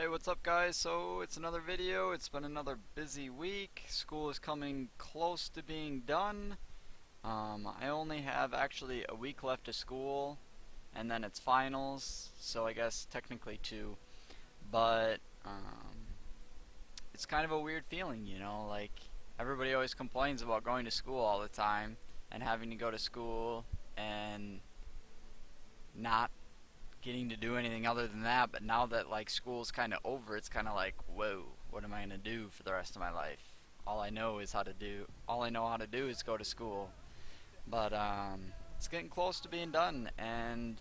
Hey, what's up guys? So it's another video. It's been another busy week. School is coming close to being done. I only have actually a week left of school and then it's finals, so I guess technically two. But it's kind of a weird feeling, like everybody always complains about going to school all the time and having to go to school and not getting to do anything other than that. But now that like school's kind of over, it's kind of like, whoa, what am I gonna do for the rest of my life? All I know how to do is go to school. But it's getting close to being done, and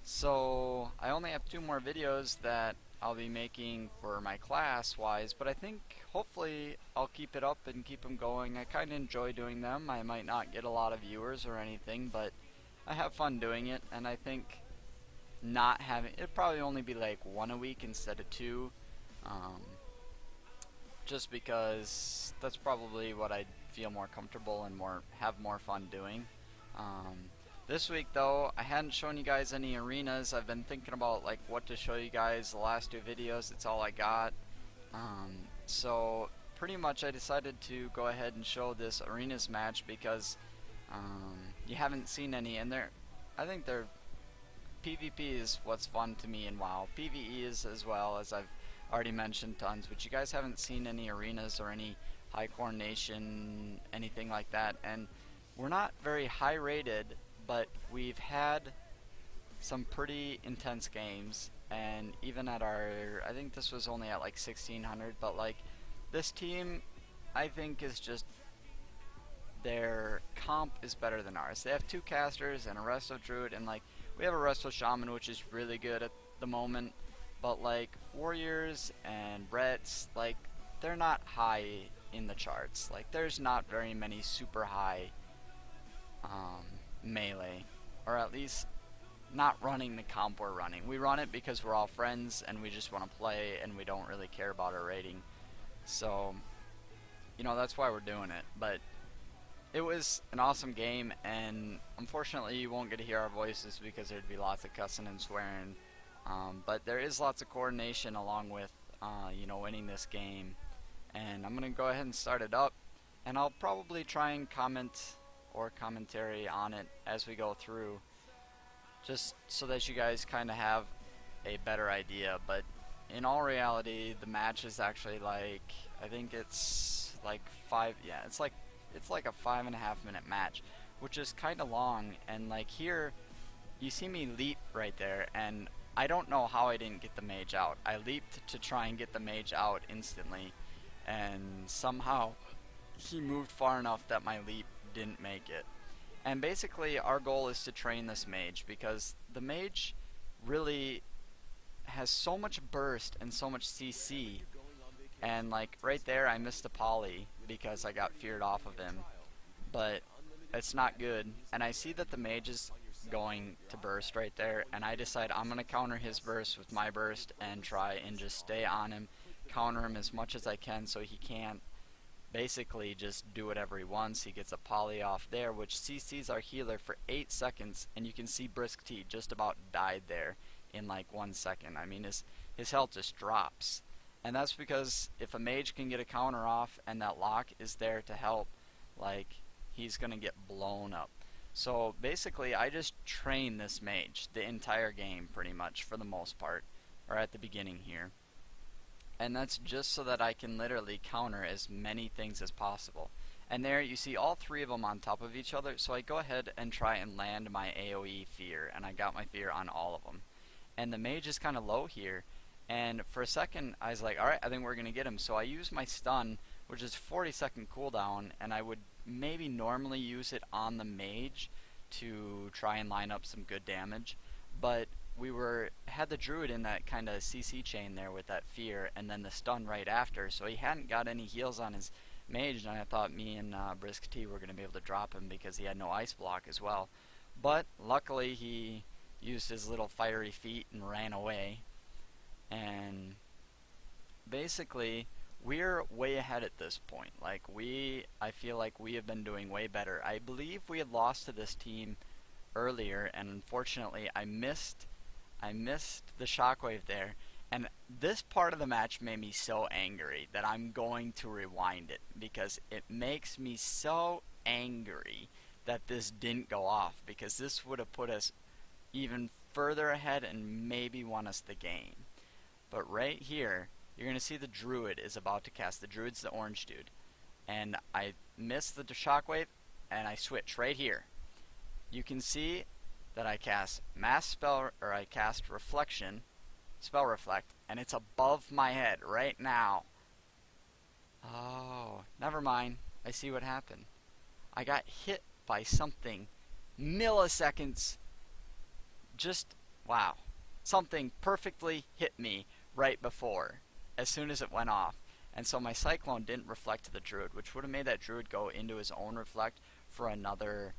so I only have two more videos that I'll be making for my class wise, but I think hopefully I'll keep it up and keep them going. I kind of enjoy doing them. I might not get a lot of viewers or anything, but I have fun doing it, and I think not having it'd probably only be like one a week instead of two, um, just because that's probably what I'd feel more comfortable and have more fun doing. um, this week though, I hadn't shown you guys any arenas. I've been thinking about like what to show you guys. The last two videos, it's all I got. So pretty much I decided to go ahead and show this arenas match because you haven't seen any, and I think they're PvP is what's fun to me in WoW. PvE is as well, as I've already mentioned tons, but you guys haven't seen any arenas or any high coordination, anything like that. And we're not very high rated, but we've had some pretty intense games. And even at I think this was only at like 1600, but like this team, I think is just, their comp is better than ours. They have two casters and a resto druid, and like we have a resto shaman which is really good at the moment, but like warriors and reds, like they're not high in the charts. Like there's not very many super high melee, or at least not running the comp we're running. We run it because we're all friends and we just want to play and we don't really care about our rating. So that's why we're doing it. But it was an awesome game, and unfortunately you won't get to hear our voices because there'd be lots of cussing and swearing. But there is lots of coordination along with, winning this game. And I'm going to go ahead and start it up, and I'll probably try and comment or commentary on it as we go through, just so that you guys kind of have a better idea. But in all reality, the match is actually like, I think it's like it's like a 5.5 minute match, which is kind of long. And like here, you see me leap right there, and I don't know how I didn't get the mage out. I leaped to try and get the mage out instantly, and somehow he moved far enough that my leap didn't make it. And basically our goal is to train this mage, because the mage really has so much burst and so much CC. And like right there I missed a poly because I got feared off of him, but it's not good. And I see that the mage is going to burst right there, and I decide I'm going to counter his burst with my burst and try and just stay on him, counter him as much as I can so he can't basically just do whatever he wants. He gets a poly off there, which CC's our healer for 8 seconds, and you can see Brisk T just about died there in like 1 second. I mean, his health just drops. And that's because if a mage can get a counter off and that lock is there to help, like, he's gonna get blown up. So basically I just train this mage the entire game pretty much, for the most part, or at the beginning here. And that's just so that I can literally counter as many things as possible. And there you see all three of them on top of each other, so I go ahead and try and land my AoE fear, and I got my fear on all of them. And the mage is kind of low here, and for a second I was like, alright, I think we're gonna get him. So I use my stun, which is 40-second cooldown, and I would maybe normally use it on the mage to try and line up some good damage, but we had the druid in that kind of CC chain there with that fear, and then the stun right after, so he hadn't got any heals on his mage, and I thought me and Brisk T were going to be able to drop him because he had no ice block as well. But luckily he used his little fiery feet and ran away, and basically we're way ahead at this point. Like I feel like we have been doing way better. I believe we had lost to this team earlier, and unfortunately I missed the shockwave there, And this part of the match made me so angry that I'm going to rewind it because it makes me so angry that this didn't go off, because this would have put us even further ahead and maybe won us the game. But right here, you're going to see the Druid is about to cast. The Druid's the orange dude. And I miss the shockwave, and I switch right here. You can see that I cast mass spell, or I cast reflection, spell reflect, and it's above my head right now. Oh, never mind. I see what happened. I got hit by something milliseconds. Just, wow. Something perfectly hit me right before, as soon as it went off. And so my Cyclone didn't reflect to the Druid, which would have made that Druid go into his own reflect for another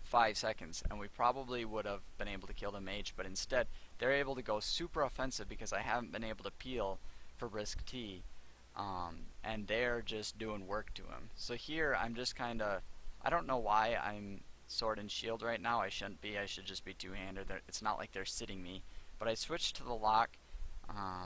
5 seconds, and we probably would have been able to kill the mage, but instead they're able to go super offensive because I haven't been able to peel for Risk T, and they're just doing work to him. So here I'm just kind of, I don't know why I'm sword and shield right now. I shouldn't be. I should just be two-handed. It's not like they're sitting me, but I switched to the lock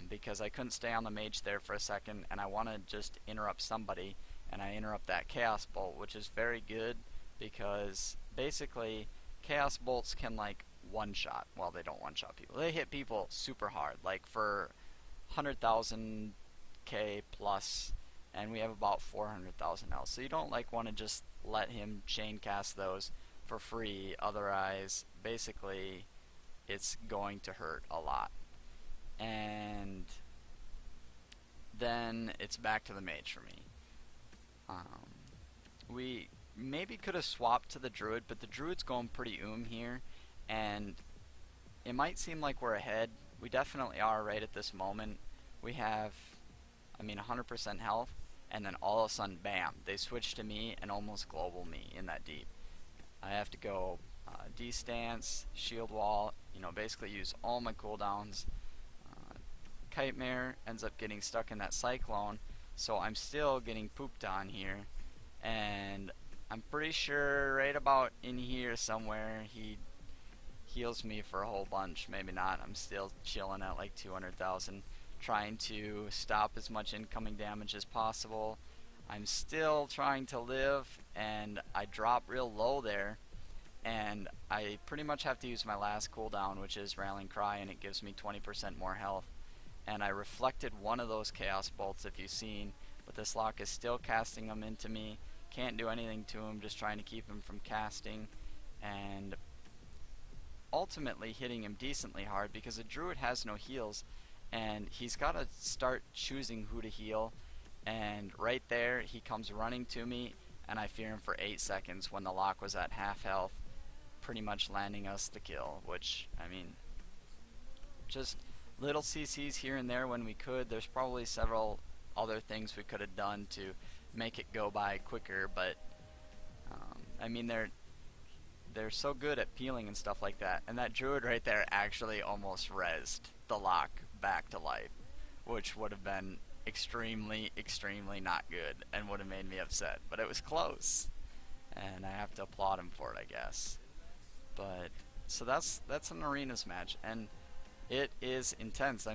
because I couldn't stay on the mage there for a second, and I want to just interrupt somebody, and I interrupt that Chaos Bolt, which is very good because basically Chaos Bolts can like one-shot. Well, they don't one-shot people. They hit people super hard, like for 100,000 K plus, and we have about 400,000 else. So you don't like want to just let him chain cast those for free, otherwise basically it's going to hurt a lot. And then it's back to the mage for me. We maybe could have swapped to the Druid, but the Druid's going pretty here, and it might seem like we're ahead. We definitely are right at this moment. We have, 100% health, and then all of a sudden, bam, they switch to me and almost global me in that deep. I have to go D-stance, shield wall, basically use all my cooldowns. Kite Mare ends up getting stuck in that Cyclone, so I'm still getting pooped on here, and I'm pretty sure right about in here somewhere he heals me for a whole bunch. Maybe not. I'm still chilling at like 200,000, trying to stop as much incoming damage as possible. I'm still trying to live, and I drop real low there, and I pretty much have to use my last cooldown, which is Rallying Cry, and it gives me 20% more health. And I reflected one of those Chaos Bolts, if you've seen, but this lock is still casting them into me. Can't do anything to him, just trying to keep him from casting, and ultimately hitting him decently hard because the Druid has no heals, and he's got to start choosing who to heal. And right there he comes running to me, and I fear him for 8 seconds when the lock was at half health, pretty much landing us the kill, which, just little CCs here and there when we could. There's probably several other things we could have done to make it go by quicker, but they're so good at peeling and stuff like that. And that Druid right there actually almost rezzed the lock back to life, which would have been extremely, extremely not good and would have made me upset. But it was close, and I have to applaud him for it, I guess. But so that's an arenas match, and it is intense.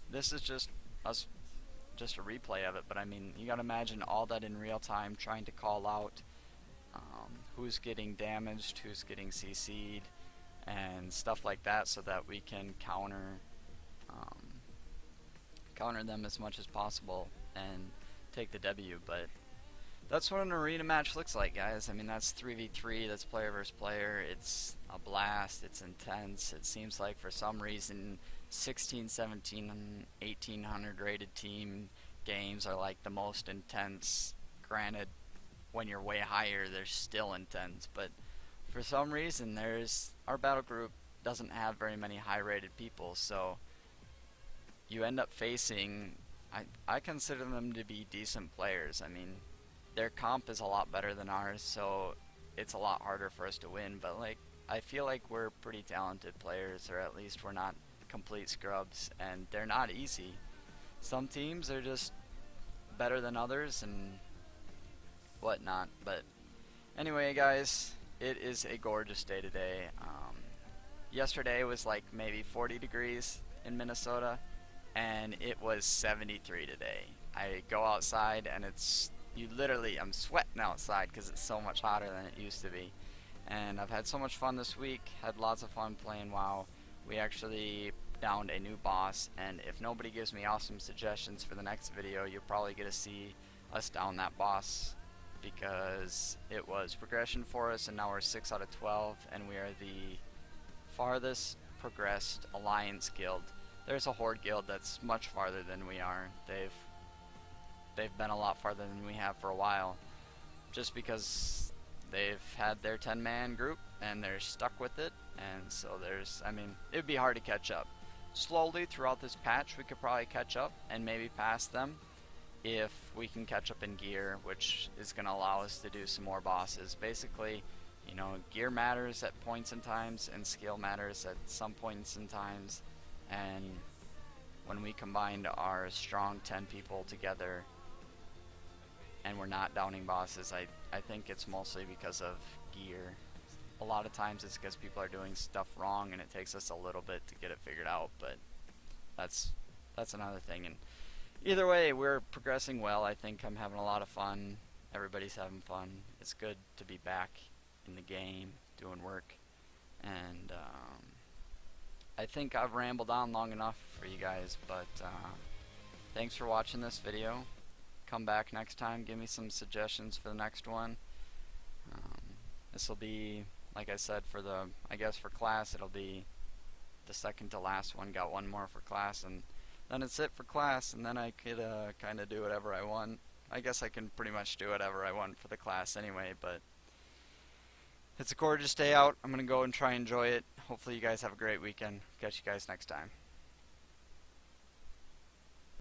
This is just a replay of it, but you gotta imagine all that in real time, trying to call out who's getting damaged, who's getting CC'd, and stuff like that, so that we can counter them as much as possible and take the W. But that's what an arena match looks like, guys. That's 3v3, that's player versus player. It's a blast, it's intense. It seems like for some reason 16, 17, 1800 rated team games are like the most intense. Granted, when you're way higher, they're still intense, but for some reason our battle group doesn't have very many high rated people, so you end up facing, I consider them to be decent players. Their comp is a lot better than ours, so it's a lot harder for us to win, but I feel like we're pretty talented players, or at least we're not complete scrubs, and they're not easy. Some teams are just better than others and whatnot. But anyway, guys, it is a gorgeous day today. yesterday was like maybe 40 degrees in Minnesota, and it was 73 today. I go outside and you literally, I'm sweating outside because it's so much hotter than it used to be. And I've had so much fun this week, had lots of fun playing WoW. We actually downed a new boss, and if nobody gives me awesome suggestions for the next video, you'll probably get to see us down that boss, because it was progression for us, and now we're 6 out of 12, and we are the farthest progressed Alliance guild. There's a Horde guild that's much farther than we are. They've been a lot farther than we have for a while, just because they've had their 10-man group and they're stuck with it, and so I mean, it would be hard to catch up. Slowly throughout this patch we could probably catch up and maybe pass them if we can catch up in gear, which is going to allow us to do some more bosses. Basically, you know, gear matters at points and times, and skill matters at some points and times, and when we combined our strong 10 people together and we're not downing bosses, I think it's mostly because of gear. A lot of times it's because people are doing stuff wrong and it takes us a little bit to get it figured out, but that's another thing. And either way, we're progressing well. I think I'm having a lot of fun. Everybody's having fun. It's good to be back in the game, doing work. And I think I've rambled on long enough for you guys, but thanks for watching this video. Come back next time, give me some suggestions for the next one. This will be, like I said, I guess for class, it'll be the second to last one. Got one more for class, and then it's it for class, and then I could kind of do whatever I want. I guess I can pretty much do whatever I want for the class anyway, but it's a gorgeous day out. I'm going to go and try and enjoy it. Hopefully you guys have a great weekend. Catch you guys next time.